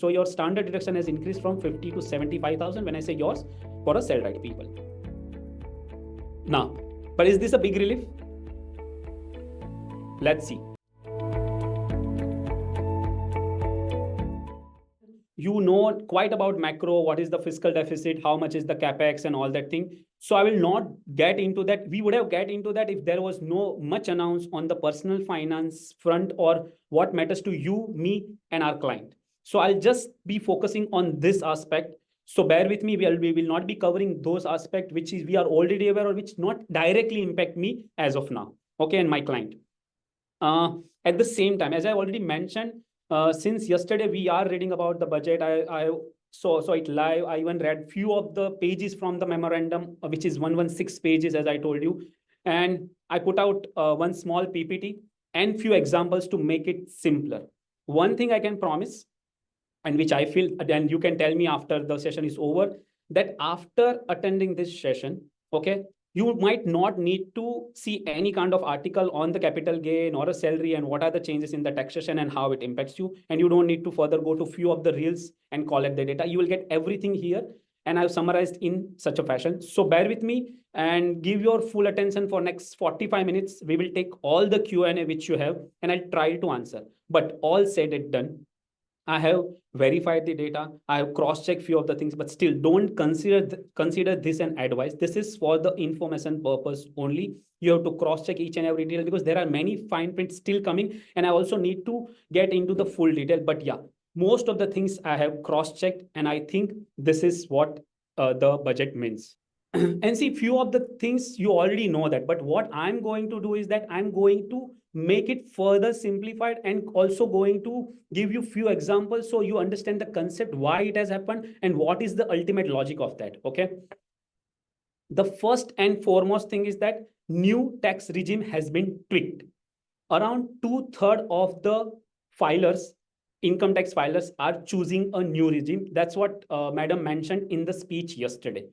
So your standard deduction has increased from 50 to 75,000 when I say yours for a salaried people. Now, but is this a big relief? Let's see. You know quite about macro, what is the fiscal deficit, how much is the capex and all that thing. So I will not get into that. We would have get into that if there was no much announced on the personal finance front or what matters to you, me, and our client. So I'll just be focusing on this aspect. So bear with me. We will not be covering those aspects which is we are already aware or which not directly impact me as of now. Okay, and my client. At the same time, as I already mentioned, since yesterday we are reading about the budget. I saw it live. I even read few of the pages from the memorandum, which is 116 pages, as I told you. And I put out one small PPT and few examples to make it simpler. One thing I can promise, and which I feel, and you can tell me after the session is over, that after attending this session, okay, you might not need to see any kind of article on the capital gain or a salary and what are the changes in the taxation and how it impacts you. And you don't need to further go to few of the reels and collect the data. You will get everything here. And I've summarized in such a fashion. So bear with me and give your full attention for next 45 minutes. We will take all the Q&A which you have and I'll try to answer. But all said and done, I have verified the data. I have cross-checked few of the things, but still don't consider this an advice. This is for the information purpose only. You have to cross-check each and every detail because there are many fine prints still coming. And I also need to get into the full detail. But yeah, most of the things I have cross-checked. And I think this is what the budget means. And see, few of the things you already know that. But what I'm going to do is that I'm going to make it further simplified and also going to give you few examples so you understand the concept, why it has happened and what is the ultimate logic of that. Okay. The first and foremost thing is that new tax regime has been tweaked. Around 2/3 of the filers, income tax filers, are choosing a new regime. That's what Madam mentioned in the speech yesterday.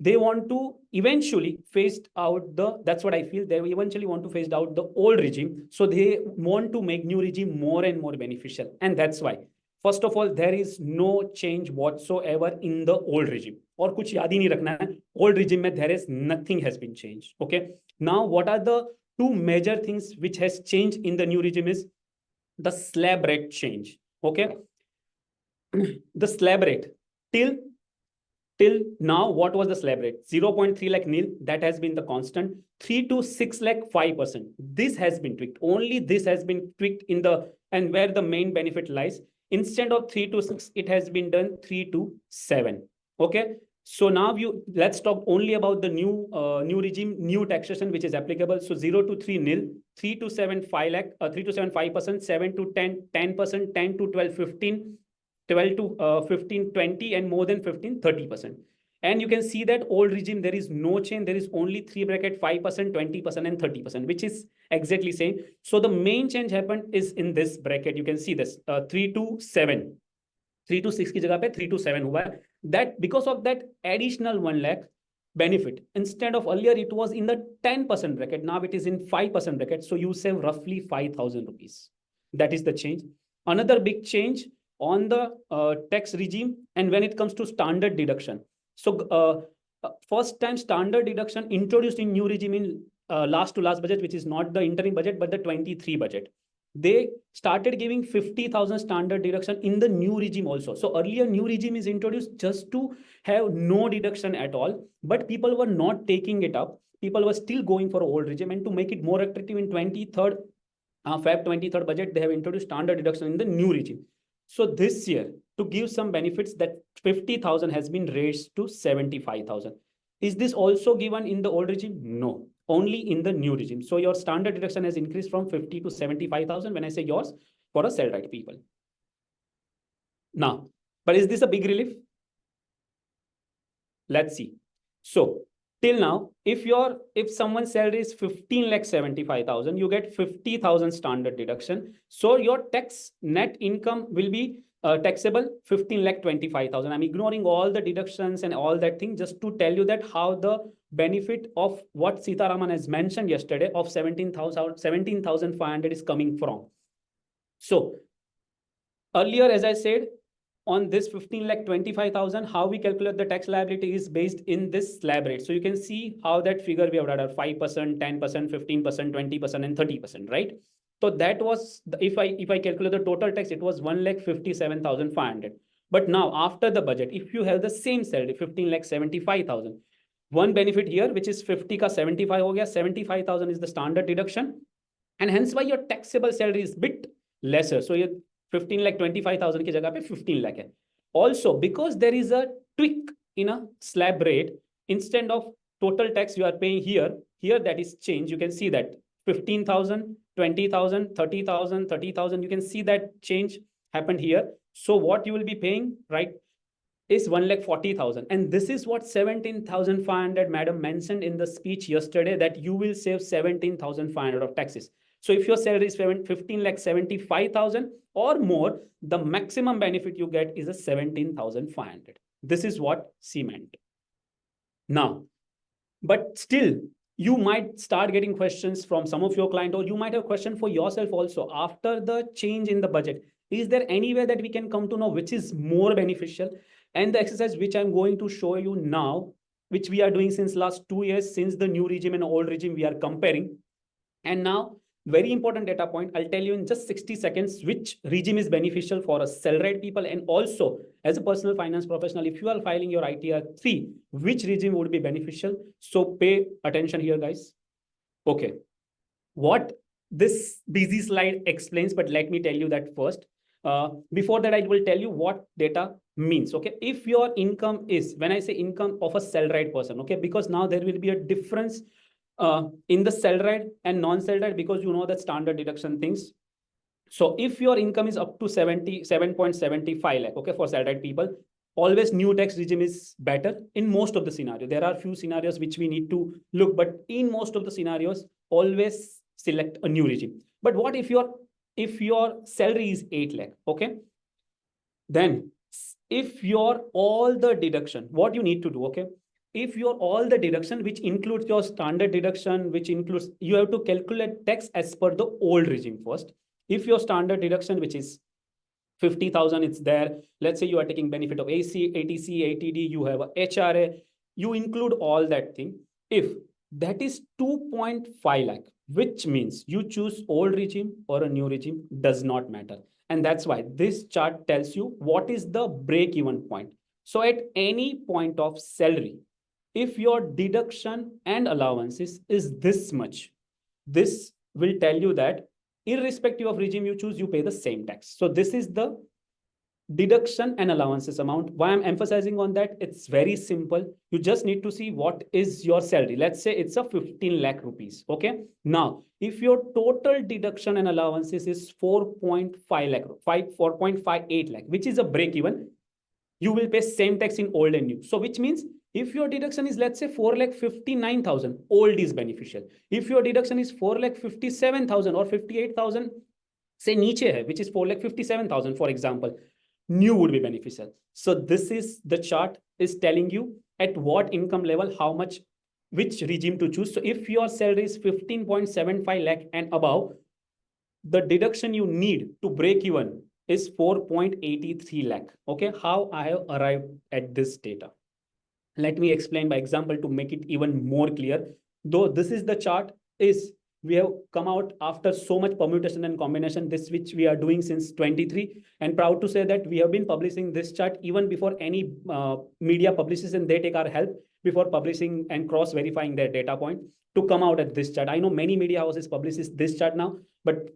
They want to eventually phase out that's what I feel, they eventually want to phase out the old regime. So they want to make new regime more and more beneficial. And that's why, first of all, there is no change whatsoever in the old regime. Or kuch yaad hi nahi rakhna hai. Old regime mein there is nothing has been changed. Okay. Now, what are the two major things which has changed in the new regime is the slab rate change. Okay. The slab rate till now, what was the slab rate? 0.3 lakh nil, that has been the constant. 3 to 6 lakh 5%. This has been tweaked. Only this has been tweaked in the, and where the main benefit lies. Instead of 3 to 6, it has been done 3 to 7. Okay. So now let's talk only about the new regime, new taxation, which is applicable. So 0 to 3 nil, 3 to 7 5 lakh, 3 to 7 5%, 7 to 10 10%, 10 to 12 15. 12 to 15, 20, and more than 15, 30%. And you can see that old regime, there is no change. There is only 3 bracket, 5%, 20%, and 30%, which is exactly same. So the main change happened is in this bracket. You can see this 3 to 7. 3 to 6 ki jagah pe 3 to 7 hua hai. That because of that additional 1 lakh benefit, instead of earlier it was in the 10% bracket, now it is in 5% bracket. So you save roughly 5,000 rupees. That is the change. Another big change on the tax regime, and when it comes to standard deduction. So first time standard deduction introduced in new regime in last budget, which is not the interim budget, but the 23 budget. They started giving 50,000 standard deduction in the new regime also. So earlier new regime is introduced just to have no deduction at all, but people were not taking it up. People were still going for old regime, and to make it more attractive in 23rd Feb 23rd budget, they have introduced standard deduction in the new regime. So this year, to give some benefits, that 50,000 has been raised to 75,000. Is this also given in the old regime? No, only in the new regime. So your standard deduction has increased from 50 to 75,000 when I say yours for a salaried people. Now, but is this a big relief? Let's see. So till now, if someone's salary is 15 lakh 75,000, you get 50,000 standard deduction. So your tax net income will be taxable 15 lakh 25,000. I'm ignoring all the deductions and all that thing just to tell you that how the benefit of what Sitharaman has mentioned yesterday of 17,500 is coming from. So earlier, as I said, on this 15,25,000, how we calculate the tax liability is based in this slab rate. So you can see how that figure we have added 5%, 10%, 15%, 20%, and 30%, right? So that was, if I calculate the total tax, it was 1,57,500. But now after the budget, if you have the same salary, 15,75,000, one benefit here, which is 50 ka 75 ho gaya, 75,000 is the standard deduction. And hence why your taxable salary is bit lesser. So your 15,25,000 की जगह पे 15 lakh है. Also, because there is a tweak in a slab rate, instead of total tax you are paying here that is changed. You can see that 15,000, 20,000, 30,000, 30,000. You can see that change happened here. So what you will be paying, right, is 1,40,000. And this is what 17,500 madam mentioned in the speech yesterday, that you will save 17,500 of taxes. So if your salary is 15,75,000 or more, the maximum benefit you get is a 17,500. This is what C meant. Now, but still, you might start getting questions from some of your client, or you might have question for yourself also. After the change in the budget, is there any way that we can come to know which is more beneficial? And the exercise which I'm going to show you now, which we are doing since last 2 years, since the new regime and old regime, we are comparing. And now, very important data point, I'll tell you in just 60 seconds which regime is beneficial for a salaried people, and also as a personal finance professional, if you are filing your ITR 3, which regime would be beneficial. So pay attention here, guys. Okay, what this busy slide explains, but let me tell you that first. Before that, I will tell you what data means. Okay, if your income is, when I say income of a salaried person, okay, because now there will be a difference in the salaried and non-salaried, because you know that standard deduction things. So if your income is up to 77.75 lakh, okay, for salaried people, always new tax regime is better in most of the scenario. There are few scenarios which we need to look, but in most of the scenarios, always select a new regime. But what if your salary is 8 lakh, okay? Then if your all the deduction, what you need to do, okay? If your all the deduction, which includes your standard deduction, which includes, you have to calculate tax as per the old regime first. If your standard deduction, which is 50,000, it's there. Let's say you are taking benefit of AC, ATC, ATD, you have a HRA, you include all that thing. If that is 2.5 lakh, which means you choose old regime or a new regime, does not matter. And that's why this chart tells you what is the break-even point. So at any point of salary, if your deduction and allowances is this much, this will tell you that irrespective of regime you choose, you pay the same tax. So this is the deduction and allowances amount. Why I'm emphasizing on that? It's very simple. You just need to see what is your salary. Let's say it's a 15 lakh rupees. Okay. Now, if your total deduction and allowances is 4.5 lakh, 4.58 lakh, which is a break even, you will pay same tax in old and new. So which means if your deduction is, let's say 4,59,000, old is beneficial. If your deduction is 4,57,000 or 58,000, say niche hai, which is 4,57,000, for example, new would be beneficial. So this is the chart is telling you at what income level, how much, which regime to choose. So if your salary is 15.75 lakh and above, the deduction you need to break even is 4.83 lakh. Okay, how I have arrived at this data. Let me explain by example to make it even more clear. Though this is the chart, is we have come out after so much permutation and combination, this which we are doing since 23, and proud to say that we have been publishing this chart even before any media publishes, and they take our help before publishing and cross verifying their data point to come out at this chart. I know many media houses publishes this chart now, but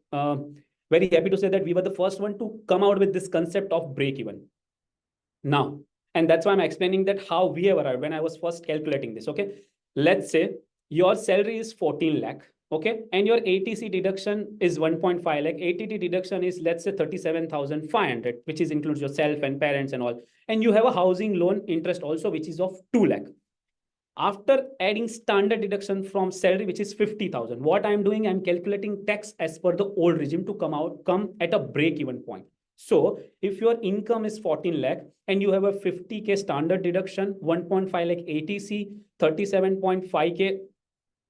very happy to say that we were the first one to come out with this concept of break even now. And that's why I'm explaining that how we have arrived when I was first calculating this. Okay, let's say your salary is 14 lakh. Okay, and your ATC deduction is 1.5 lakh. ATT deduction is, let's say, 37,500, which is includes yourself and parents and all. And you have a housing loan interest also, which is of 2 lakh. After adding standard deduction from salary, which is 50,000, what I'm doing, I'm calculating tax as per the old regime to come at a break-even point. So if your income is 14 lakh and you have a 50K standard deduction, 1.5 lakh ATC, 37.5K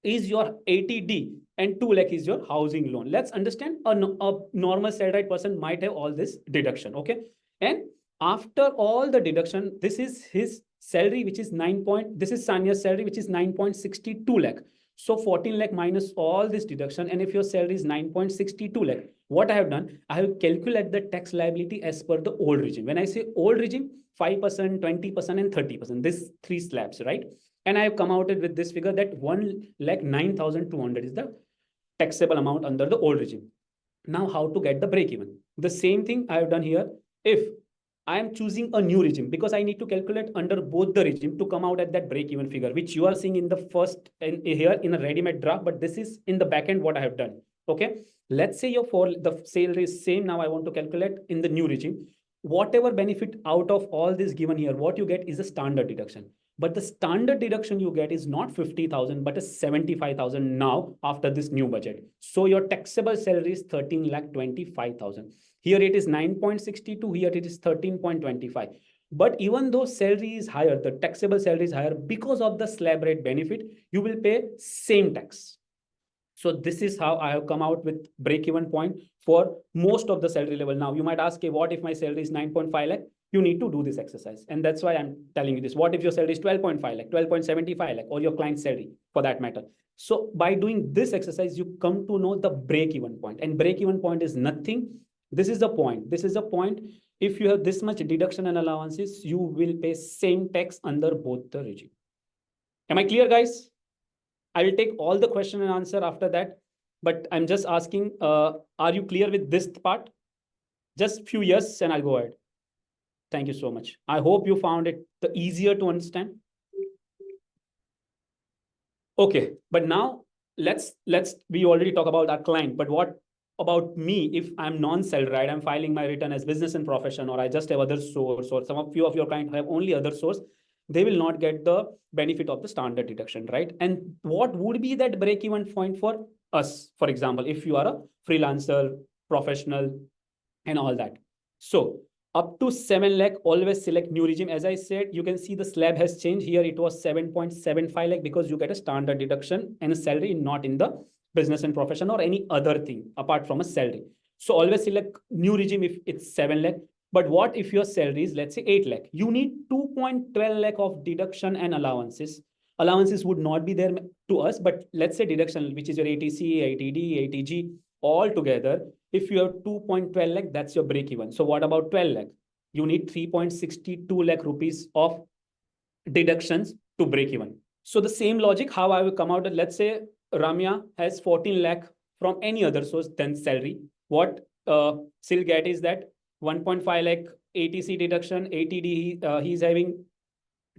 is your ATD, and 2 lakh is your housing loan. Let's understand a normal salaried person might have all this deduction. Okay. And After all the deduction, this is his salary, which is this is Sania's salary, which is 9.62 lakh. So 14 lakh minus all this deduction. And if your salary is 9.62 lakh, what I have done, I have calculated the tax liability as per the old regime. When I say old regime, 5%, 20%, and 30%, this three slabs, right? And I have come out with this figure that 1,09,200 is the taxable amount under the old regime. Now, how to get the break even? The same thing I have done here. If I am choosing a new regime, because I need to calculate under both the regime to come out at that break even figure, which you are seeing in the first and here in a ready-made draft, but this is in the back end what I have done. Okay. Let's say the salary is same. Now I want to calculate in the new regime. Whatever benefit out of all this given here, what you get is a standard deduction. But the standard deduction you get is not 50,000, but a 75,000 now after this new budget. So your taxable salary is 13,25,000. Here it is 9.62, here it is 13.25. But even though salary is higher, the taxable salary is higher, because of the slab rate benefit, you will pay same tax. So this is how I have come out with break-even point for most of the salary level. Now you might ask, okay, what if my salary is 9.5 lakh? You need to do this exercise. And that's why I'm telling you this. What if your salary is 12.5 lakh, 12.75 lakh, or your client's salary for that matter? So by doing this exercise, you come to know the break-even point. And break-even point is nothing. This is the point. This is the point. If you have this much deduction and allowances, you will pay same tax under both the regime. Am I clear, guys? I will take all the question and answer after that. But I'm just asking, are you clear with this part? Just few yes, and I'll go ahead. Thank you so much. I hope you found it easier to understand. Okay, but now we already talk about our client, but what about me? If I'm non-salaried, I'm filing my return as business and profession, or I just have other source, or few of your clients have only other source, they will not get the benefit of the standard deduction, right? And what would be that break-even point for us? For example, if you are a freelancer, professional, and all that. So up to 7 lakh, always select new regime. As I said, you can see the slab has changed. Here it was 7.75 lakh because you get a standard deduction and a salary, not in the business and profession or any other thing apart from a salary. So always select new regime if it's 7 lakh. But what if your salary is, let's say, 8 lakh? You need 2.12 lakh of deduction and allowances. Allowances would not be there to us, but let's say deduction, which is your ATC, ATD, ATG, all together. If you have 2.12 lakh, that's your break even. So what about 12 lakh? You need 3.62 lakh rupees of deductions to break even. So the same logic, how I will come out, let's say Ramya has 14 lakh from any other source than salary. What she'll get is that 1.5 lakh ATC deduction, ATD, he's having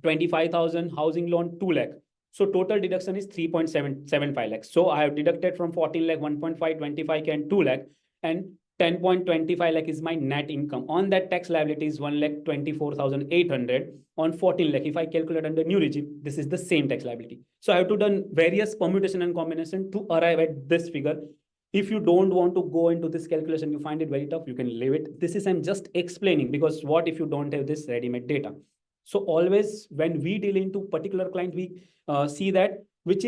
25,000, housing loan 2 lakh. So total deduction is 3.75 lakhs. So I have deducted from 14 lakh, 1.5, 25 and 2 lakh, and 10.25 lakh is my net income. On that tax liability is 1,24,800 on 14 lakh. If I calculate under new regime, this is the same tax liability. So I have to done various permutation and combination to arrive at this figure. If you don't want to go into this calculation, you find it very tough, you can leave it. This is, I'm just explaining, because what if you don't have this ready-made data? So always when we deal into particular client, we see that which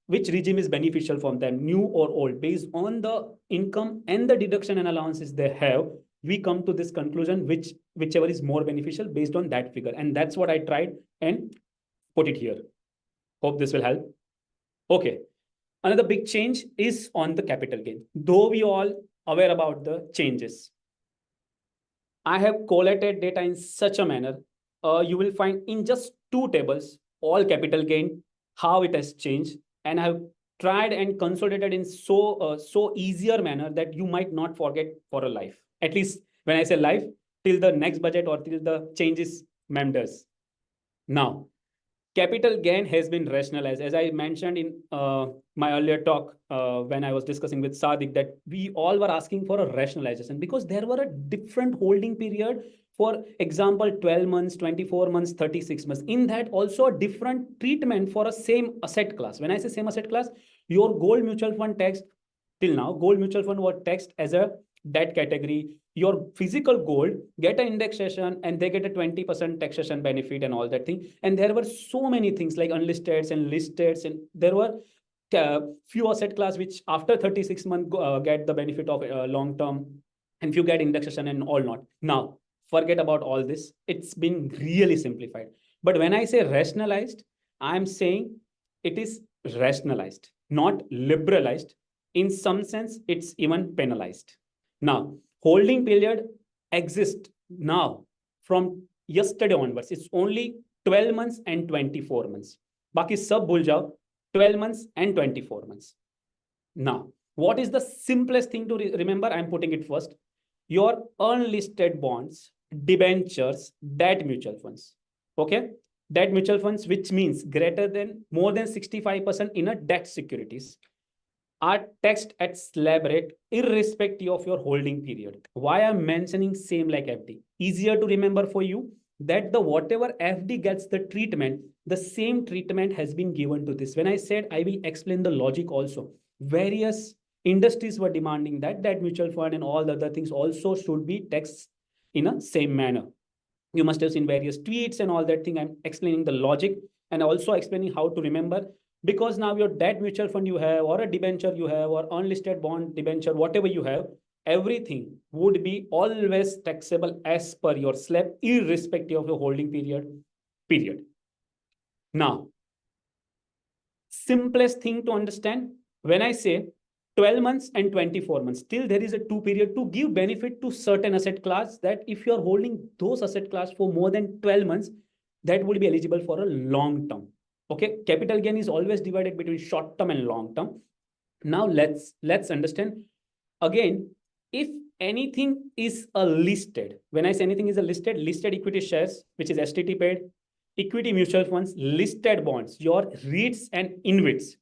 regime is beneficial for them, new or old, based on the income and the deduction and allowances they have. We come to this conclusion, whichever is more beneficial based on that figure. And that's what I tried and put it here. Hope this will help. Okay. Another big change is on the capital gain. Though we all aware about the changes, I have collated data in such a manner. You will find in just 2 tables, all capital gain, how it has changed. And I have tried and consolidated in so easier manner that you might not forget for a life. At least when I say life, till the next budget or till the changes members. Now, capital gain has been rationalized. As I mentioned in my earlier talk, when I was discussing with Sadiq, that we all were asking for a rationalization because there were a different holding period. For example, 12 months, 24 months, 36 months. In that, also a different treatment for a same asset class. When I say same asset class, your gold mutual fund tax, till now, gold mutual fund was taxed as a debt category. Your physical gold get an indexation and they get a 20% taxation benefit and all that thing. And there were so many things like unlisted and listed, and there were few asset class which after 36 months get the benefit of long term, and few get indexation and all not. Now, Forget about all this. It's been really simplified. But when I say rationalized, I'm saying it is rationalized, not liberalized. In some sense, it's even penalized. Now, holding period exists now from yesterday onwards. It's only 12 months and 24 months. बाकी सब भूल जाओ, 12 months and 24 months. Now, what is the simplest thing to remember? I'm putting it first. Your unlisted bonds, debentures, debt mutual funds. Okay? Debt mutual funds, which means more than 65% in a debt securities, are taxed at slab rate irrespective of your holding period. Why I'm mentioning same like FD? Easier to remember for you that the whatever FD gets the treatment, the same treatment has been given to this. When I said I will explain the logic also, various industries were demanding that mutual fund and all the other things also should be taxed in a same manner. You must have seen various tweets and all that thing. I'm explaining the logic and also explaining how to remember, because now your debt mutual fund you have, or a debenture you have, or unlisted bond debenture, whatever you have, everything would be always taxable as per your slab, irrespective of your holding period. Now, simplest thing to understand, when I say 12 months and 24 months, still there is a 2 period to give benefit to certain asset class, that if you are holding those asset class for more than 12 months, that would be eligible for a long term. Okay, capital gain is always divided between short term and long term. Now let's understand again, if anything is a listed, when I say anything is a listed equity shares, which is STT paid, equity mutual funds, listed bonds, your REITs and InvITs,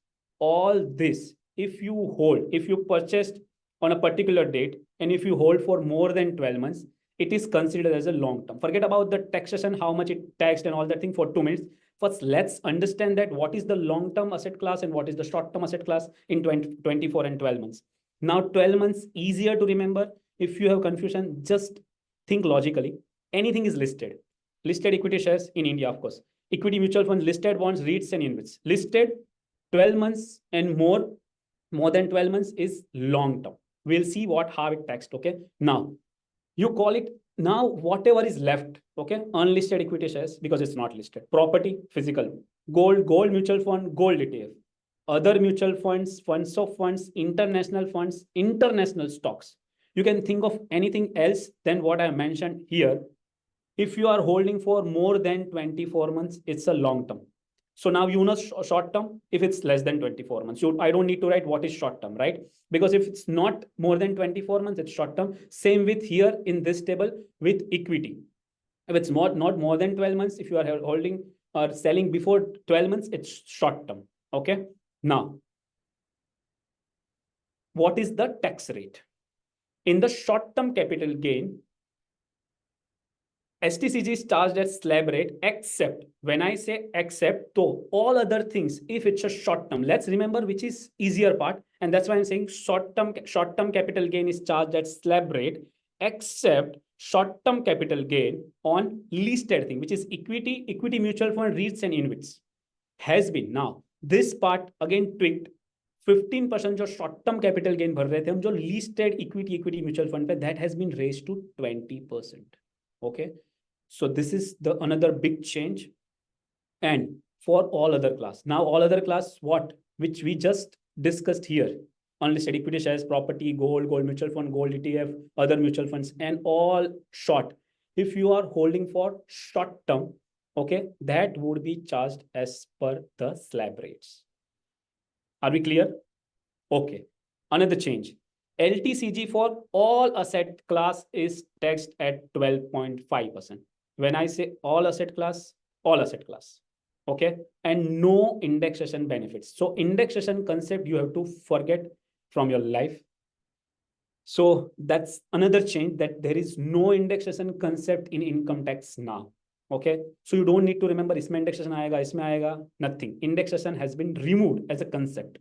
all this, if you purchased on a particular date, and if you hold for more than 12 months, it is considered as a long term. Forget about the taxation, how much it taxed and all that thing for 2 minutes. First, let's understand that what is the long-term asset class and what is the short-term asset class in 24 and 12 months. Now, 12 months, easier to remember. If you have confusion, just think logically. Anything is listed. Listed equity shares in India, of course. Equity mutual funds, listed bonds, REITs and InvITs. Listed 12 months and more than 12 months is long-term. We'll see how it taxed, okay? Now, you call it, now whatever is left, okay, unlisted equity shares, because it's not listed, property, physical, gold mutual fund, gold ETF, other mutual funds, funds of funds, international funds, international stocks. You can think of anything else than what I mentioned here. If you are holding for more than 24 months, it's a long term. So now you know short term, if it's less than 24 months, I don't need to write what is short term, right? Because if it's not more than 24 months, it's short term. Same with here in this table with equity. If it's not more than 12 months, if you are holding or selling before 12 months, it's short term. Okay. Now, what is the tax rate? In the short term capital gain, STCG is charged at slab rate, except, when I say except, to all other things, if it's a short term, let's remember which is easier part. And that's why I'm saying short term capital gain is charged at slab rate, except short-term capital gain on listed thing, which is equity mutual fund, REITs and InvITs, has been. Now, this part again tweaked. 15% जो short term capital gain भर रहे थे हम, जो listed equity mutual fund पे, that has been raised to 20%. Okay, so this is the another big change. And for all other class, now all other class, which we just discussed here, unlisted equity shares, property, gold mutual fund, gold ETF, other mutual funds, and all short. If you are holding for short term, okay, that would be charged as per the slab rates. Are we clear? Okay, another change. LTCG for all asset class is taxed at 12.5%. When I say all asset class, okay, and no indexation benefits. So indexation concept you have to forget from your life. So that's another change, that there is no indexation concept in income tax now. Okay, so you don't need to remember isme indexation aayega, isme aayega, nothing. Indexation has been removed as a concept.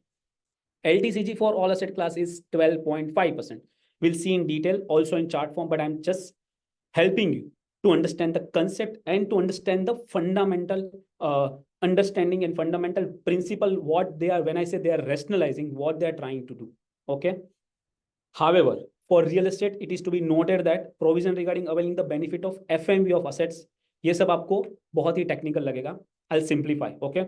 LTCG for all asset class is 12.5%. We'll see in detail also in chart form, but I'm just helping you to understand the concept and to understand the fundamental understanding and fundamental principle, what they are, when I say they are rationalizing, what they are trying to do. Okay. However, for real estate, it is to be noted that provision regarding availing the benefit of FMV of assets, ये सब आपको बहुत ही technical लगेगा. I'll simplify. Okay.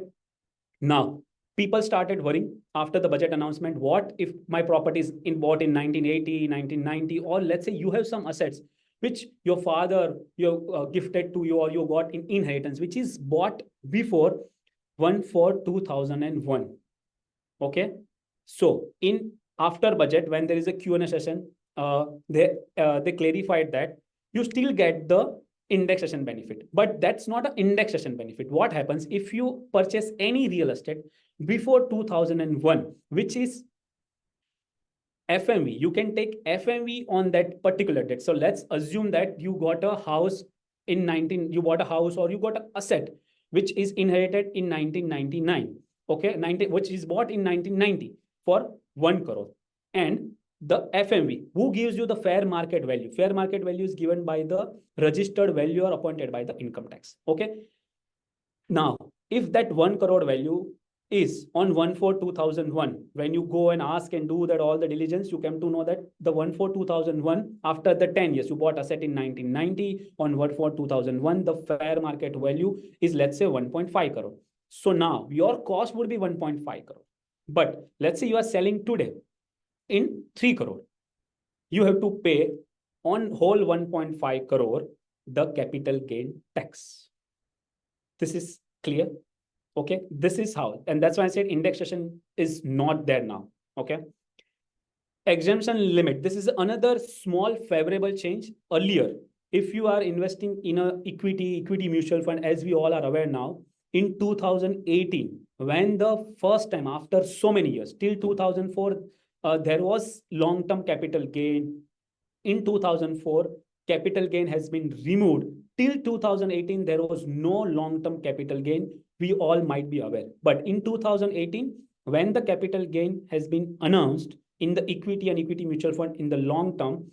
Now, people started worrying after the budget announcement. What if my property is bought in 1980, 1990, or let's say you have some assets which your father gifted to you or you got in inheritance, which is bought before 1/4/2001. Okay. So in after budget, when there is a Q&A session, they clarified that you still get the indexation benefit, but that's not an indexation benefit. What happens if you purchase any real estate before 2001, which is FMV? You can take FMV on that particular date. So let's assume that you got a house in you bought a house or you got an asset which is inherited in 1999. Okay, which is bought in 1990 for 1 crore. And the FMV, who gives you the fair market value? Fair market value is given by the registered valuer appointed by the income tax. Okay. Now, if that 1 crore value is on 1/4/2001, when you go and ask and do that all the diligence, you come to know that the 1/4/2001, after the 10 years, you bought asset in 1990, on 1/4/2001, the fair market value is, let's say, 1.5 crore. So now your cost would be 1.5 crore. But let's say you are selling today in 3 crore. You have to pay on whole 1.5 crore the capital gain tax. This is clear. Okay, this is how, and that's why I said indexation is not there now. Okay. Exemption limit. This is another small favorable change. Earlier, if you are investing in a equity mutual fund, as we all are aware now, in 2018, when the first time after so many years, till 2004, there was long-term capital gain. In 2004, capital gain has been removed. Till 2018, there was no long-term capital gain. We all might be aware. But in 2018, when the capital gain has been announced in the equity and equity mutual fund in the long term,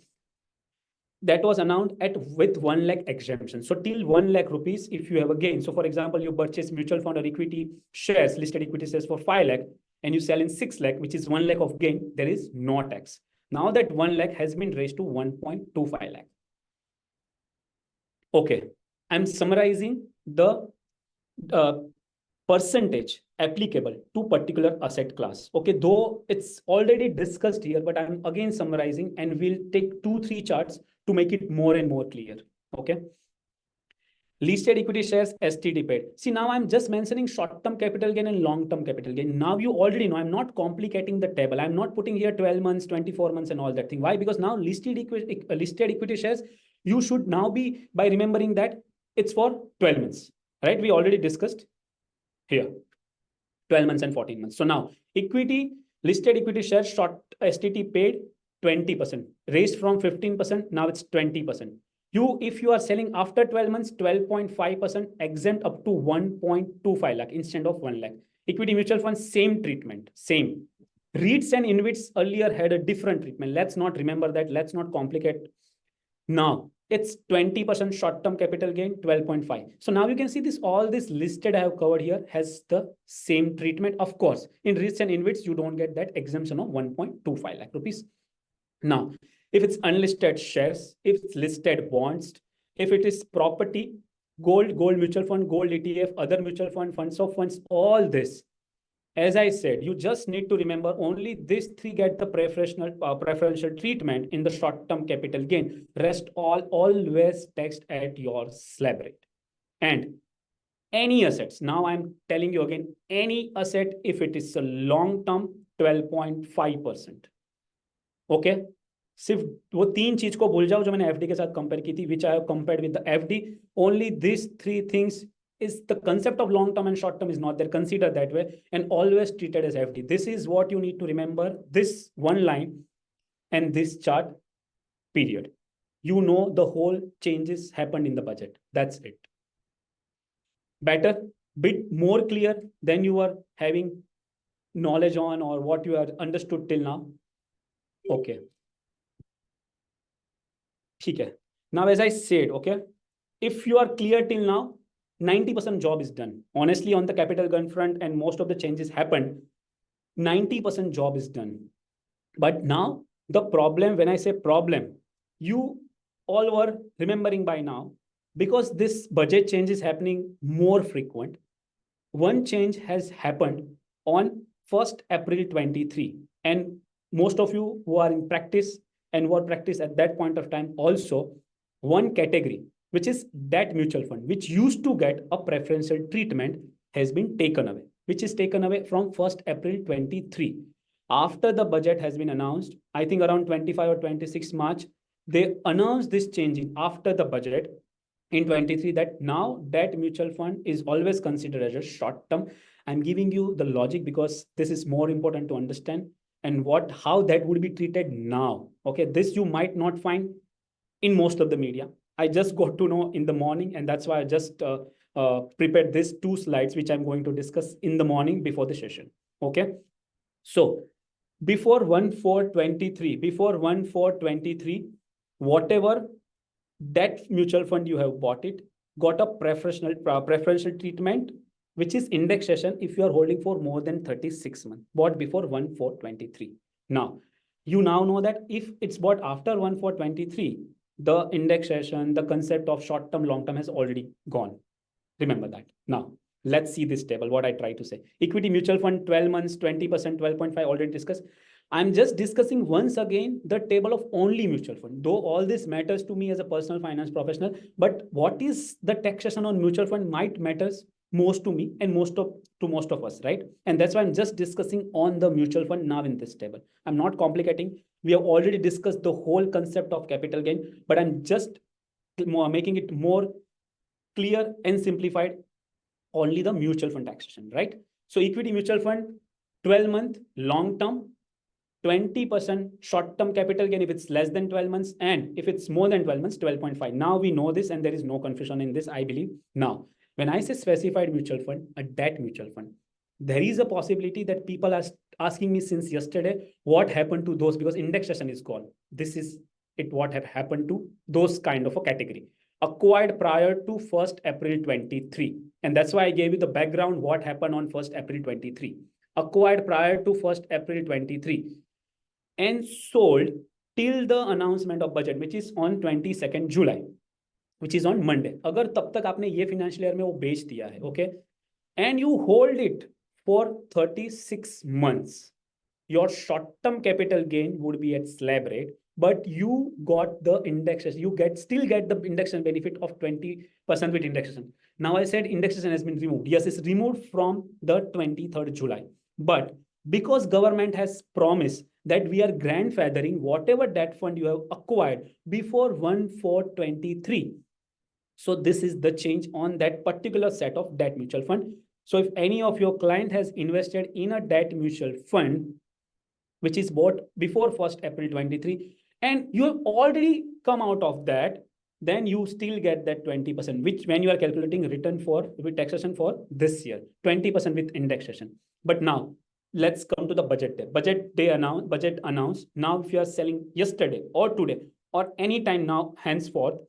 that was announced with 1 lakh exemption. So till 1 lakh rupees, if you have a gain. So for example, you purchase mutual fund or equity shares, listed equity shares for 5 lakh, and you sell in 6 lakh, which is 1 lakh of gain, there is no tax. Now that 1 lakh has been raised to 1.25 lakh. Okay, I'm summarizing the percentage applicable to particular asset class. Okay, though it's already discussed here, but I'm again summarizing, and we'll take 2-3 charts to make it more and more clear. Okay. Listed equity shares, STD paid. See, now I'm just mentioning short-term capital gain and long-term capital gain. Now you already know, I'm not complicating the table. I'm not putting here 12 months, 24 months and all that thing. Why? Because now listed equity shares, you should now be, by remembering that it's for 12 months, right? We already discussed here 12 months and 14 months. So now listed equity shares, short STT paid 20%, raised from 15%. Now it's 20%. If you are selling after 12 months, 12.5% exempt up to 1.25 lakh instead of 1 lakh. Equity mutual funds, same treatment, same. REITs and InvITs earlier had a different treatment. Let's not remember that. Let's not complicate. Now it's 20% short-term capital gain, 12.5. So now you can see this, all this listed I have covered here has the same treatment. Of course, in REITs and InvITs, you don't get that exemption of 1.25 lakh rupees. Now, if it's unlisted shares, if it's listed bonds, if it is property, gold mutual fund, gold ETF, other mutual fund, funds of funds, all this, as I said, you just need to remember only these 3 get the preferential treatment in the short-term capital gain. Rest all always taxed at your slab rate. And any assets, now I'm telling you again, any asset, if it is a long-term, 12.5%. Okay. सिर्फ वो 3 चीज को भूल जाओ जो मैंने FD के साथ कंपेयर की थी, which I have compared with the FD. Only these 3 things is the concept of long term and short term is not there. Consider that way and always treated as FD. This is what you need to remember. This one line and this chart, period. You know the whole changes happened in the budget. That's it. Better, bit more clear than you are having knowledge on or what you are understood till now. Okay. Okay. Now, as I said, okay, if you are clear till now, 90% job is done. Honestly, on the capital gain front and most of the changes happened, 90% job is done. But now The problem, when I say problem, you all were remembering by now, because this budget change is happening more frequent. One change has happened on 1st April 23. And most of you who are in practice and were practice at that point of time also, one category, which is debt mutual fund, which used to get a preferential treatment, has been taken away, which is taken away from 1st April 23. After the budget has been announced, I think around 25 or 26 March, they announced this change after the budget in 23, that now debt mutual fund is always considered as a short term. I'm giving you the logic because this is more important to understand, and how that would be treated now. Okay, this you might not find in most of the media. I just got to know in the morning, and that's why I just prepared these 2 slides, which I'm going to discuss in the morning before the session. Okay, so before 1/4/23, whatever that mutual fund you have bought it got a preferential treatment, which is indexation if you are holding for more than 36 months, bought before 1/4/23. Now, you now know that if it's bought after 1/4/23, the indexation, the concept of short term, long term has already gone. Remember that. Now, let's see this table, what I try to say. Equity mutual fund, 12 months, 20%, 12.5, already discussed. I'm just discussing once again the table of only mutual fund, though all this matters to me as a personal finance professional. But what is the taxation on mutual fund might matters most to me and most of us, right? And that's why I'm just discussing on the mutual fund now in this table. I'm not complicating. We have already discussed the whole concept of capital gain, but I'm just making it more clear and simplified, only the mutual fund taxation, right? So equity mutual fund, 12-month long term, 20% short-term capital gain if it's less than 12 months, and if it's more than 12 months, 12.5. Now we know this, and there is no confusion in this, I believe. Now, when I say specified mutual fund, a debt mutual fund, there is a possibility that people are asking me since yesterday, what happened to those, because indexation is gone. This is it, what have happened to those kind of a category acquired prior to 1st April 23. And that's why I gave you the background, what happened on 1st April 23. Acquired prior to 1st April 23 and sold till the announcement of budget, which is on 22nd July, which is on Monday. अगर तब तक आपने ये financial year में वो बेच दिया है, okay, and you hold it for 36 months, your short-term capital gain would be at slab rate, but you got the indexation. You still get the indexation benefit of 20% with indexation. Now I said indexation has been removed. Yes, it's removed from the 23rd July. But because government has promised that we are grandfathering whatever debt fund you have acquired before 1/4/23. So this is the change on that particular set of debt mutual fund. So if any of your client has invested in a debt mutual fund, which is bought before 1st April 23, and you have already come out of that, then you still get that 20%, which when you are calculating return for with taxation for this year, 20% with indexation. But now let's come to the budget day. Budget announced. Now, if you are selling yesterday or today or any time now, henceforth,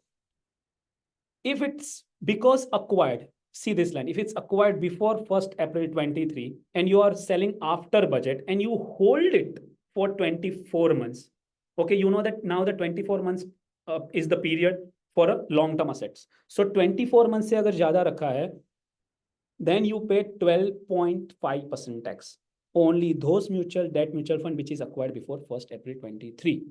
if it's because acquired, see this line, if it's acquired before 1st April 23 and you are selling after budget and you hold it for 24 months, okay, you know that now the 24 months is the period for a long-term assets. So 24 months se agar zyada rakha hai, then you pay 12.5% tax. Only those debt mutual fund which is acquired before 1st April 23.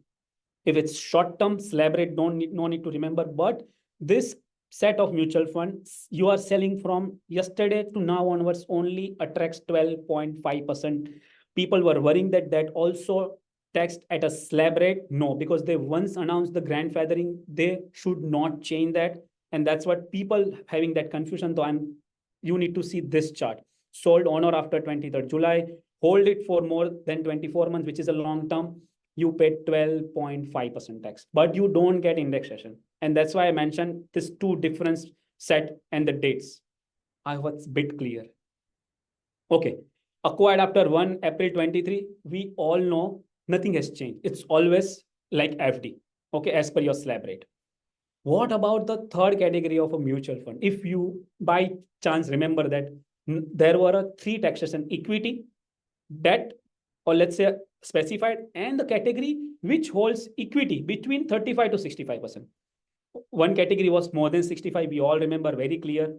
If it's short-term, slab rate, no need to remember, but this set of mutual funds you are selling from yesterday to now onwards only attracts 12.5%. People were worrying that also taxed at a slab rate. No, because they once announced the grandfathering, they should not change that. And that's what people having that confusion. Though you need to see this chart. Sold on or after 23rd July, hold it for more than 24 months, which is a long term, you pay 12.5% tax, but you don't get indexation. And that's why I mentioned this 2 different set and the dates. I was a bit clear. Okay. Acquired after 1 April 23, we all know nothing has changed. It's always like FD, okay, as per your slab rate. What about the third category of a mutual fund? If you by chance remember that there were 3 taxation: equity, debt, or let's say specified, and the category which holds equity between 35 to 65%. One category was more than 65. We all remember very clear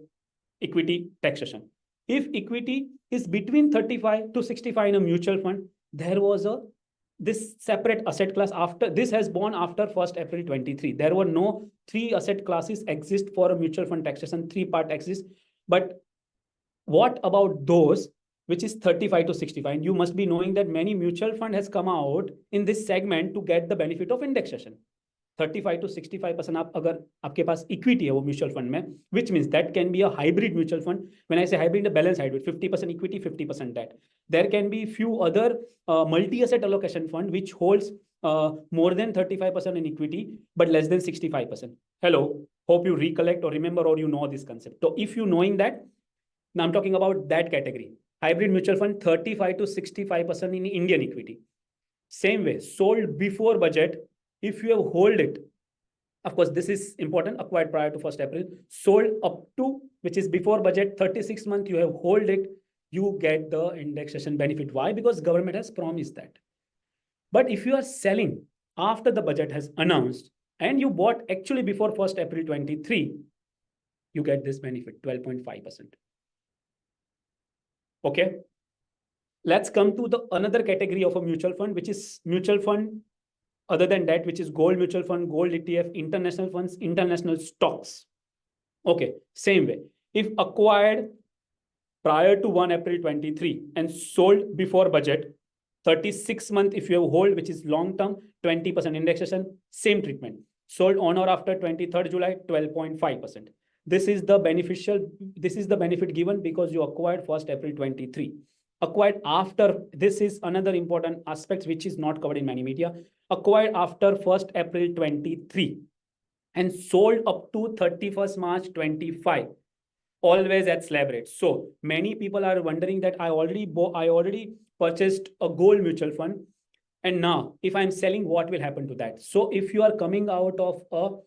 equity taxation. If equity is between 35 to 65 in a mutual fund, there was this separate asset class. After this has born after 1st April 23. There were no three asset classes exist for a mutual fund taxation, three-part exist. But what about those which is 35 to 65? And you must be knowing that many mutual fund has come out in this segment to get the benefit of indexation. 35 to 65% आप अगर आपके पास equity है वो mutual fund में, which means that can be a hybrid mutual fund. When I say hybrid, the balance hybrid, 50% equity, 50% debt. There can be few other multi-asset allocation fund which holds more than 35% in equity but less than 65%. Hello, hope you recollect or remember or you know this concept. So if you knowing that, now I'm talking about that category. Hybrid mutual fund, 35 to 65% in Indian equity. Same way, sold before budget. If you have hold it, of course, this is important, acquired prior to 1st April, sold up to, which is before budget, 36 months, you have hold it, you get the indexation benefit. Why? Because government has promised that. But if you are selling after the budget has announced and you bought actually before 1st April 23, you get this benefit, 12.5%. Okay. Let's come to the another category of a mutual fund, which is mutual fund other than that, which is gold mutual fund, gold ETF, international funds, international stocks. Okay, same way. If acquired prior to 1 April 23 and sold before budget, 36 months if you have hold, which is long term, 20% indexation, same treatment. Sold on or after 23rd July, 12.5%. This is the benefit given because you acquired 1st April 23. Acquired after, this is another important aspect which is not covered in many media. Acquired after 1st April 23 and sold up to 31st March 25, always at slab rate. So many people are wondering that I already purchased a gold mutual fund, and now if I'm selling, what will happen to that? So if you are coming out of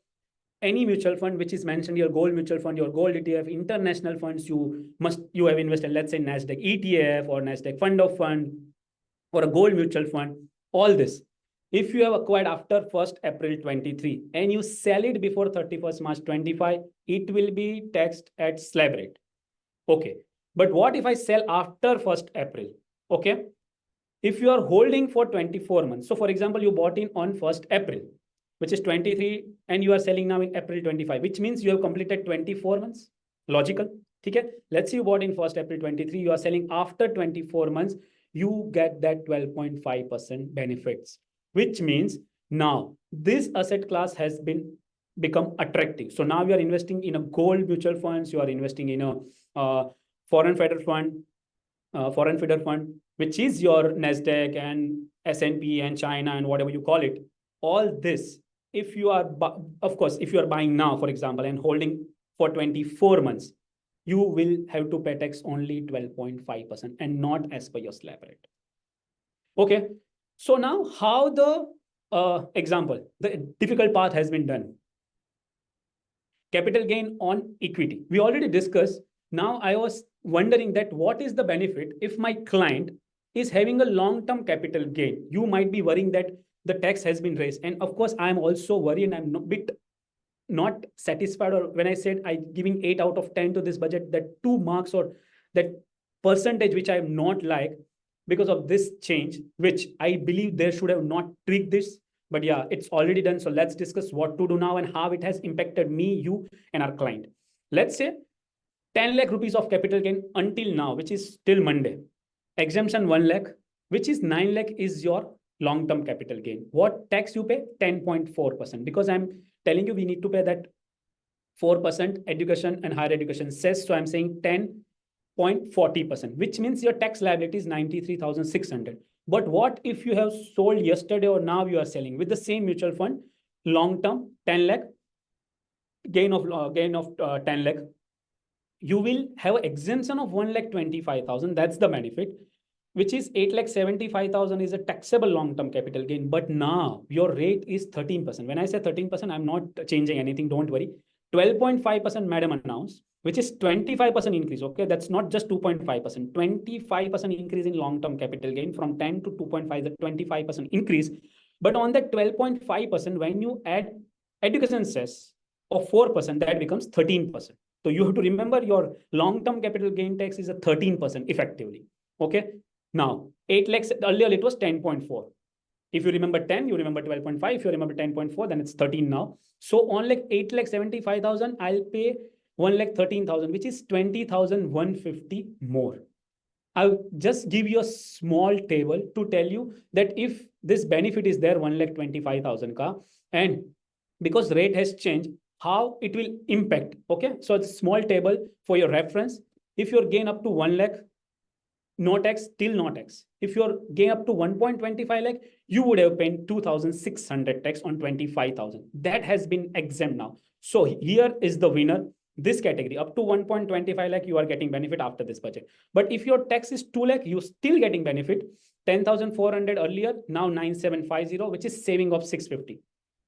any mutual fund which is mentioned, your gold mutual fund, your gold ETF, international funds, you have invested, let's say Nasdaq ETF or Nasdaq fund of fund or a gold mutual fund, all this. If you have acquired after 1st April 23 and you sell it before 31st March 25, it will be taxed at slab rate. Okay. But what if I sell after 1st April? Okay. If you are holding for 24 months, so for example, you bought in on 1st April, which is 23, and you are selling now in April 25, which means you have completed 24 months. Logical. Okay. Let's say you bought in 1st April 23, you are selling after 24 months, you get that 12.5% benefits, which means now this asset class has become attractive. So now you are investing in a gold mutual funds, you are investing in a foreign feeder fund, which is your Nasdaq and S&P and China and whatever you call it. All this, if you are, of course, if you are buying now, for example, and holding for 24 months, you will have to pay tax only 12.5% and not as per your slab rate. Okay. So now how the example, the difficult part has been done. Capital gain on equity. We already discussed. Now I was wondering that what is the benefit if my client is having a long-term capital gain? You might be worrying that the tax has been raised. And of course, I'm also worried and I'm a bit not satisfied. Or when I said I'm giving 8 out of 10 to this budget, that 2 marks or that percentage which I'm not like, because of this change, which I believe they should have not tweaked this. But yeah, it's already done. So let's discuss what to do now and how it has impacted me, you, and our client. Let's say 10 lakh rupees of capital gain until now, which is till Monday. Exemption 1 lakh, which is 9 lakh is your long-term capital gain. What tax you pay? 10.4%. Because I'm telling you, we need to pay that 4% education and higher education cess. So I'm saying 10.40%, which means your tax liability is 93,600. But what if you have sold yesterday or now you are selling with the same mutual fund, long-term 10 lakh, gain of 10 lakh, you will have an exemption of 1,25,000. That's the benefit, which is 8,75,000 is a taxable long-term capital gain. But now your rate is 13%. When I say 13%, I'm not changing anything. Don't worry. 12.5% madam announced, which is 25% increase. Okay, that's not just 2.5%, 25% increase in long-term capital gain from 10 to 2.5, the 25% increase. But on that 12.5%, when you add education cess of 4%, that becomes 13%. So you have to remember your long-term capital gain tax is a 13% effectively. Okay. Now 8 lakhs, earlier it was 10.4. If you remember 10, you remember 12.5. If you remember 10.4, then it's 13 now. So on like 8,75,000, I'll pay 1,13,000, which is 20,150 more. I'll just give you a small table to tell you that if this benefit is there, 1,25,000 ka, and because rate has changed, how it will impact. Okay, so it's a small table for your reference. If your gain up to 1 lakh, no tax, till no tax. If your gain up to 1.25 lakh, you would have paid 2,600 tax on 25,000. That has been exempt now. So here is the winner. This category up to 1.25 lakh, you are getting benefit after this budget. But if your tax is 2 lakh, you still getting benefit. 10,400 earlier, now 9,750, which is saving of 650.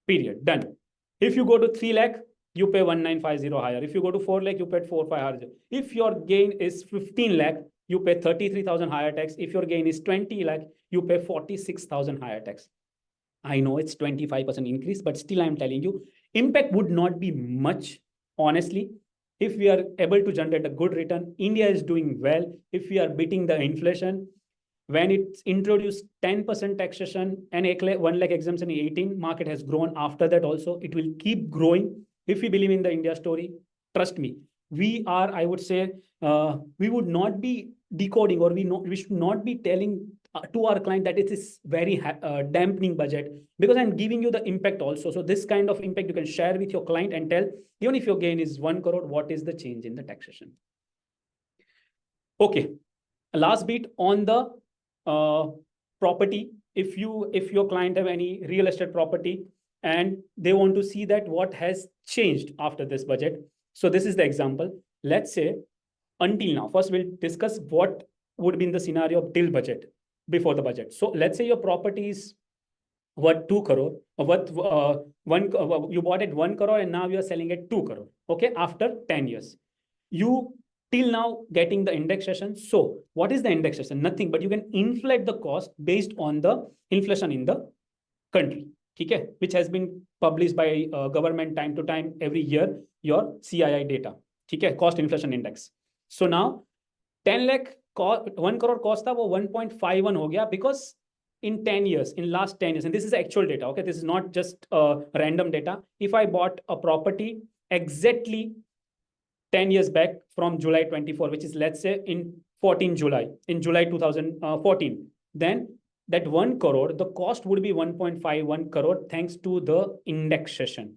Period. Done. If you go to 3 lakh, you pay 1,950 higher. If you go to 4 lakh, you pay 4,500. If your gain is 15 lakh, you pay 33,000 higher tax. If your gain is 20 lakh, you pay 46,000 higher tax. I know it's 25% increase, but still I'm telling you, impact would not be much, honestly. If we are able to generate a good return, India is doing well. If we are beating the inflation, when it's introduced 10% taxation and 1 lakh exemption in 18, market has grown after that also. It will keep growing. If we believe in the India story, trust me, we are, I would say, we would not be decoding, or we should not be telling to our client that it is very dampening budget, because I'm giving you the impact also. So this kind of impact you can share with your client and tell, even if your gain is 1 crore, what is the change in the taxation? Okay, last bit on the property. If your client have any real estate property and they want to see that what has changed after this budget. So this is the example. Let's say until now, first we'll discuss what would be in the scenario of till budget, before the budget. So let's say your property is worth 2 crore, or worth you bought it 1 crore and now you are selling it 2 crore. Okay, after 10 years, you till now getting the indexation. So what is the indexation? Nothing, but you can inflate the cost based on the inflation in the country. Okay, which has been published by government time to time every year, your CII data. Okay, cost inflation index. So now 10 lakh 1 crore cost tha, wo 1.51 ho gaya, because in 10 years, in last 10 years, and this is actual data. Okay, this is not just random data. If I bought a property exactly 10 years back from July 24, which is, let's say, in July 2014, then that 1 crore, the cost would be 1.51 crore thanks to the indexation.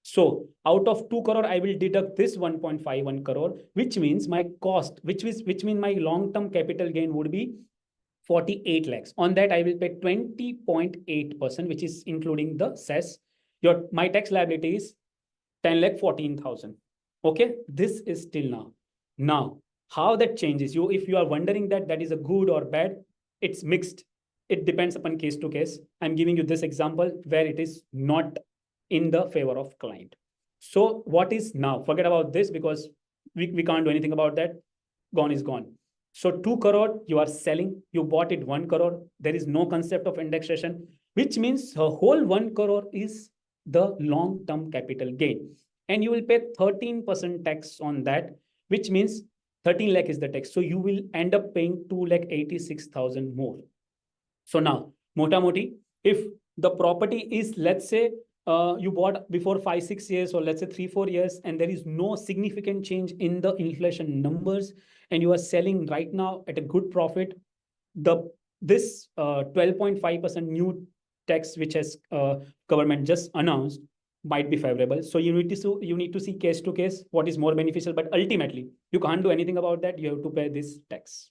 So out of 2 crore, I will deduct this 1.51 crore, which means my cost, which means my long-term capital gain would be 48 lakhs. On that, I will pay 20.8%, which is including the cess. My tax liability is 10 lakh 14,000. Okay, this is till now. Now, how that changes you, if you are wondering that is a good or bad, it's mixed. It depends upon case to case. I'm giving you this example where it is not in the favor of client. So what is now? Forget about this, because we can't do anything about that. Gone is gone. So 2 crore you are selling, you bought it 1 crore. There is no concept of indexation, which means the whole 1 crore is the long-term capital gain. And you will pay 13% tax on that, which means 13 lakh is the tax. So you will end up paying 2,86,000 more. So now, mota moti, if the property is, let's say, you bought before 5-6 years, or let's say 3-4 years, and there is no significant change in the inflation numbers, and you are selling right now at a good profit, this 12.5% new tax which has government just announced might be favorable. So you need to see case to case what is more beneficial, but ultimately you can't do anything about that. You have to pay this tax.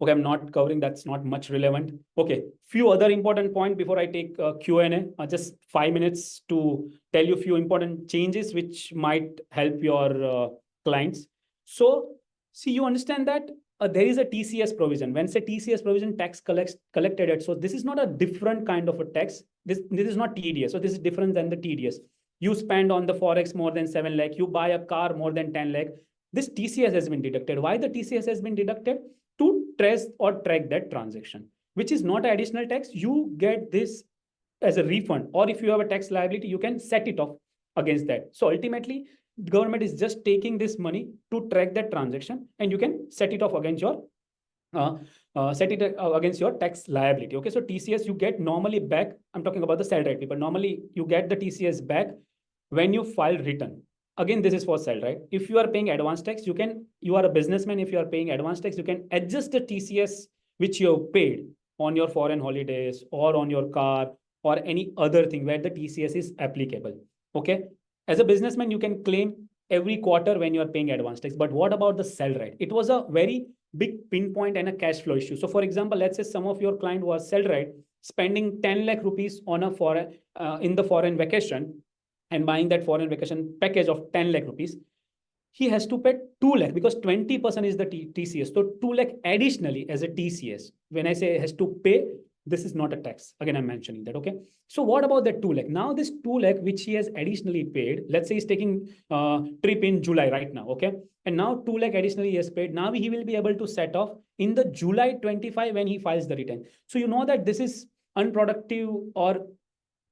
Okay, I'm not covering, that's not much relevant. Okay, few other important points before I take Q&A. Just 5 minutes to tell you a few important changes which might help your clients. So see, you understand that there is a TCS provision. When say TCS provision, tax collected at. So this is not a different kind of a tax. This is not TDS. So this is different than the TDS. you spend on the Forex more than 7 lakh, you buy a car more than 10 lakh, this TCS has been deducted. Why the TCS has been deducted? To trace or track that transaction, which is not additional tax. You get this as a refund, or if you have a tax liability, you can set it off against that. So ultimately, the government is just taking this money to track that transaction, and you can set it off against your against your tax liability. Okay, so TCS you get normally back. I'm talking about the sell right people. Normally you get the TCS back when you file return. Again, this is for sell right. If you are paying advance tax, you are a businessman. If you are paying advance tax, you can adjust the TCS which you have paid on your foreign holidays or on your car or any other thing where the TCS is applicable. Okay, as a businessman, you can claim every quarter when you are paying advance tax. But what about the sell right? It was a very big pinpoint and a cash flow issue. So for example, let's say some of your client was sell right, spending 10 lakh rupees on a foreign in the foreign vacation and buying that foreign vacation package of 10 lakh rupees, he has to pay 2 lakh because 20% is the TCS. So 2 lakh additionally as a TCS. When I say has to pay, this is not a tax. Again, I'm mentioning that. Okay. So what about that 2 lakh? Now this 2 lakh, which he has additionally paid, let's say he's taking trip in July right now. Okay. And now 2 lakh additionally he has paid. Now he will be able to set off in the July 25 when he files the return. So you know that this is unproductive, or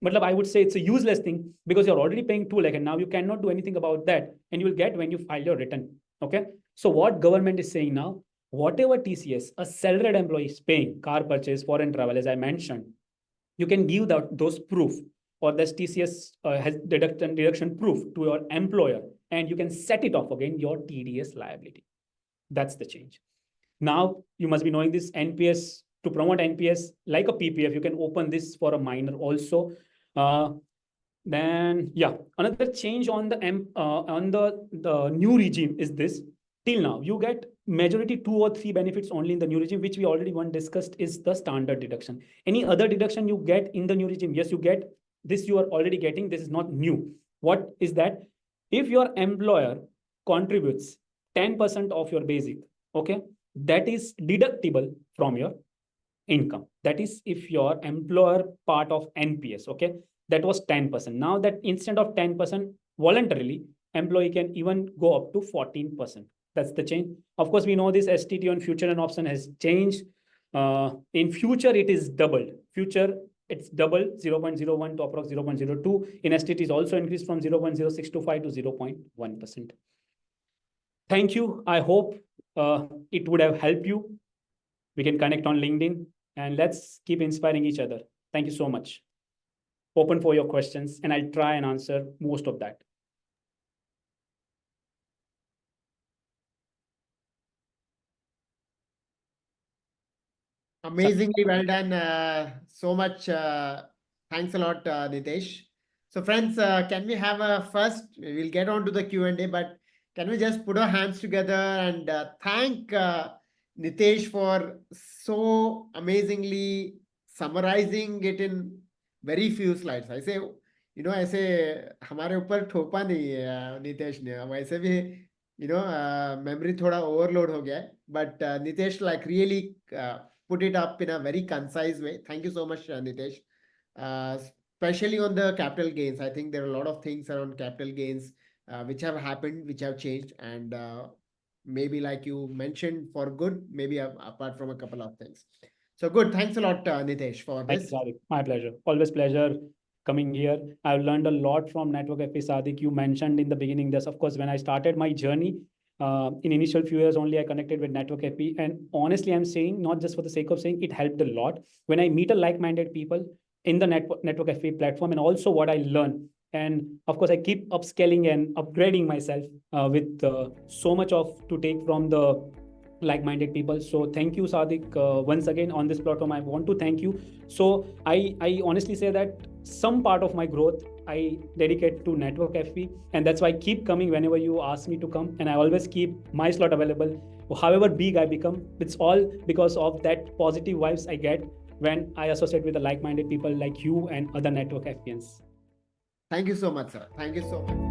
I would say it's a useless thing because you're already paying 2 lakh and now you cannot do anything about that, and you will get when you file your return. Okay. So what government is saying now, whatever TCS a salaried employee is paying, car purchase, foreign travel, as I mentioned, you can give those proof, or this TCS has deduction proof to your employer, and you can set it off again your TDS liability. That's the change. Now you must be knowing this NPS. To promote NPS like a PPF, you can open this for a minor also. Then yeah, another change on the new regime is this. Till now, you get majority 2 or 3 benefits only in the new regime, which we already discussed is the standard deduction. Any other deduction you get in the new regime, yes, you get this. You are already getting. This is not new. What is that? If your employer contributes 10% of your basic, okay, that is deductible from your income. That is if your employer part of NPS, okay, that was 10%. Now that instead of 10% voluntarily, employee can even go up to 14%. That's the change. Of course, we know this STT on future and option has changed. In future, it is doubled. Future, it's double 0.01 to approx 0.02. In STT is also increased from 0.0625 to 0.1%. Thank you. I hope it would have helped you. We can connect on LinkedIn and let's keep inspiring each other. Thank you so much. Open for your questions and I'll try and answer most of that. Amazingly well done. So much. Thanks a lot, Nitesh. So friends, can we have a first, we'll get on to the Q&A, but can we just put our hands together and thank Nitesh for so amazingly summarizing it in very few slides. I say, ऐसे हमारे ऊपर ठोपा नहीं है नितेश ने, वैसे भी memory थोड़ा overload हो गया है, but Nitesh like really put it up in a very concise way. Thank you so much, Nitesh. Especially on the capital gains. I think there are a lot of things around capital gains which have happened, which have changed, and maybe like you mentioned for good, maybe apart from a couple of things. So good. Thanks a lot, Nitesh, for this. Thank you, Sadik. My pleasure. Always pleasure coming here. I've learned a lot from Network FP, Sadik. You mentioned in the beginning this, of course, when I started my journey, in initial few years only, I connected with Network FP. And honestly, I'm saying, not just for the sake of saying, it helped a lot. When I meet a like-minded people in the Network FP platform, and also what I learn. And of course, I keep upscaling and upgrading myself with so much to take from the like-minded people. So thank you, Sadik, once again on this platform. I want to thank you. So I honestly say that some part of my growth I dedicate to Network FP, and that's why I keep coming whenever you ask me to come, and I always keep my slot available. However big I become, it's all because of that positive vibes I get when I associate with the like-minded people like you and other Network FPNs. Thank you so much, sir. Thank you so much.